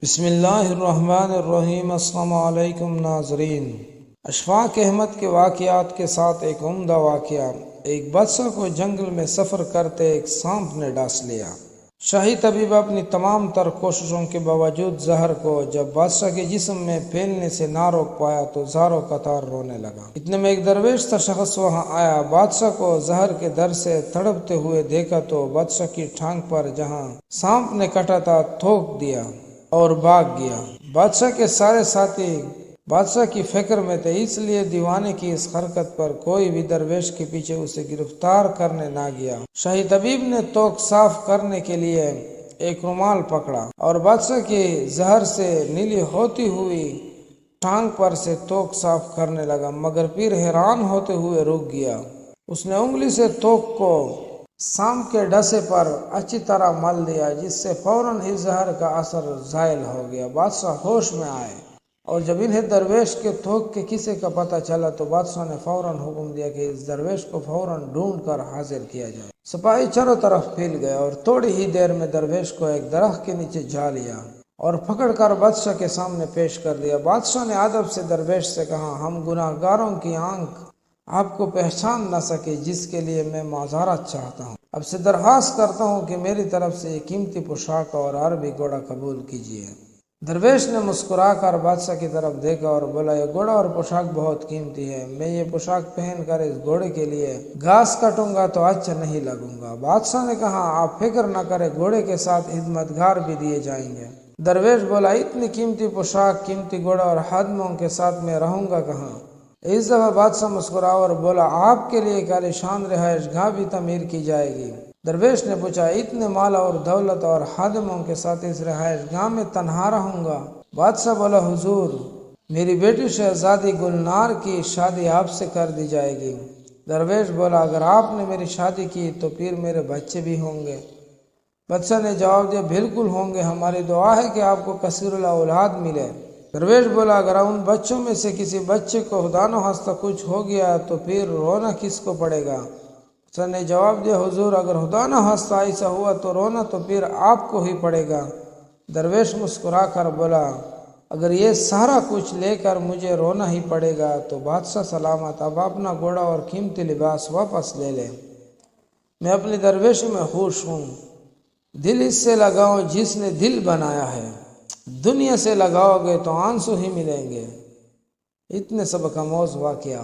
بسم اللہ الرحمن الرحیم۔ السلام علیکم ناظرین، اشفاق احمد کے واقعات کے ساتھ ایک عمدہ واقعہ۔ ایک بادشاہ کو جنگل میں سفر کرتے ایک سانپ نے ڈس لیا۔ شاہی طبیب اپنی تمام تر کوششوں کے باوجود زہر کو جب بادشاہ کے جسم میں پھیلنے سے نہ روک پایا تو زاروں قطار رونے لگا۔ اتنے میں ایک درویش سا شخص وہاں آیا، بادشاہ کو زہر کے در سے تڑپتے ہوئے دیکھا تو بادشاہ کی ٹانگ پر جہاں سانپ نے کٹا تھا تھوک دیا اور بھاگ گیا۔ بادشاہ کے سارے ساتھی بادشاہ کی فکر میں تھے، اس لیے دیوانے کی اس حرکت پر کوئی بھی درویش کے پیچھے اسے گرفتار کرنے نہ گیا۔ شاہی طبیب نے توک صاف کرنے کے لیے ایک رومال پکڑا اور بادشاہ کی زہر سے نیلی ہوتی ہوئی ٹانگ پر سے توک صاف کرنے لگا، مگر پھر حیران ہوتے ہوئے رک گیا۔ اس نے انگلی سے توک کو سانپ کے ڈسے پر اچھی طرح مل دیا، جس سے فوراً ہی زہر کا اثر زائل ہو گیا۔ بادشاہ ہوش میں آئے اور جب انہیں درویش کے تھوک کے قصے کا پتہ چلا تو بادشاہ نے فوراً حکم دیا کہ اس درویش کو فوراً ڈھونڈ کر حاضر کیا جائے۔ سپاہی چاروں طرف پھیل گئے اور تھوڑی ہی دیر میں درویش کو ایک درخت کے نیچے جا لیا اور پکڑ کر بادشاہ کے سامنے پیش کر دیا۔ بادشاہ نے ادب سے درویش سے کہا، ہم گناہ گاروں کی آنکھ آپ کو پہچان نہ سکے، جس کے لیے میں معذرت چاہتا ہوں۔ اب سے درخواست کرتا ہوں کہ میری طرف سے یہ قیمتی پوشاک اور عربی گھوڑا قبول کیجیے۔ درویش نے مسکرا کر بادشاہ کی طرف دیکھا اور بولا، یہ گھوڑا اور پوشاک بہت قیمتی ہے، میں یہ پوشاک پہن کر اس گھوڑے کے لیے گھاس کاٹوں گا تو اچھا نہیں لگوں گا۔ بادشاہ نے کہا، آپ فکر نہ کریں، گھوڑے کے ساتھ خدمتگار بھی دیے جائیں گے۔ درویش بولا، اتنی قیمتی پوشاک، قیمتی گھوڑا اور خادموں کے ساتھ میں رہوں گا کہاں؟ اس دفعہ بادشاہ مسکرا اور بولا، آپ کے لیے ایک عالیشان رہائش گاہ بھی تعمیر کی جائے گی۔ درویش نے پوچھا، اتنے مال اور دولت اور خادموں کے ساتھ اس رہائش گاہ میں تنہا رہوں گا؟ بادشاہ بولا، حضور، میری بیٹی شہزادی گلنار کی شادی آپ سے کر دی جائے گی۔ درویش بولا، اگر آپ نے میری شادی کی تو پھر میرے بچے بھی ہوں گے؟ بادشاہ نے جواب دیا، بالکل ہوں گے، ہماری دعا ہے کہ آپ کو کثیر الاولاد ملے۔ درویش بولا، اگر ان بچوں میں سے کسی بچے کو خدا نخواستہ کچھ ہو گیا تو پھر رونا کس کو پڑے گا؟ بادشاہ نے جواب دیا، حضور، اگر خدا نخواستہ ایسا ہوا تو رونا تو پھر آپ کو ہی پڑے گا۔ درویش مسکرا کر بولا، اگر یہ سارا کچھ لے کر مجھے رونا ہی پڑے گا تو بادشاہ سلامت، اب اپنا گھوڑا اور قیمتی لباس واپس لے لے، میں اپنی درویشی میں خوش ہوں۔ دل اس سے لگاؤ جس نے دل بنایا ہے، دنیا سے لگاؤ گے تو آنسو ہی ملیں گے۔ اتنے سب کا موز واقعہ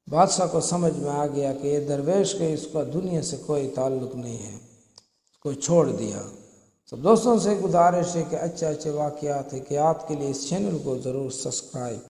بادشاہ کو سمجھ میں آ گیا کہ یہ درویش کے اس کا دنیا سے کوئی تعلق نہیں ہے، اس کو چھوڑ دیا۔ سب دوستوں سے گزارش ہے کہ اچھے واقعات کے لیے اس چینل کو ضرور سبسکرائب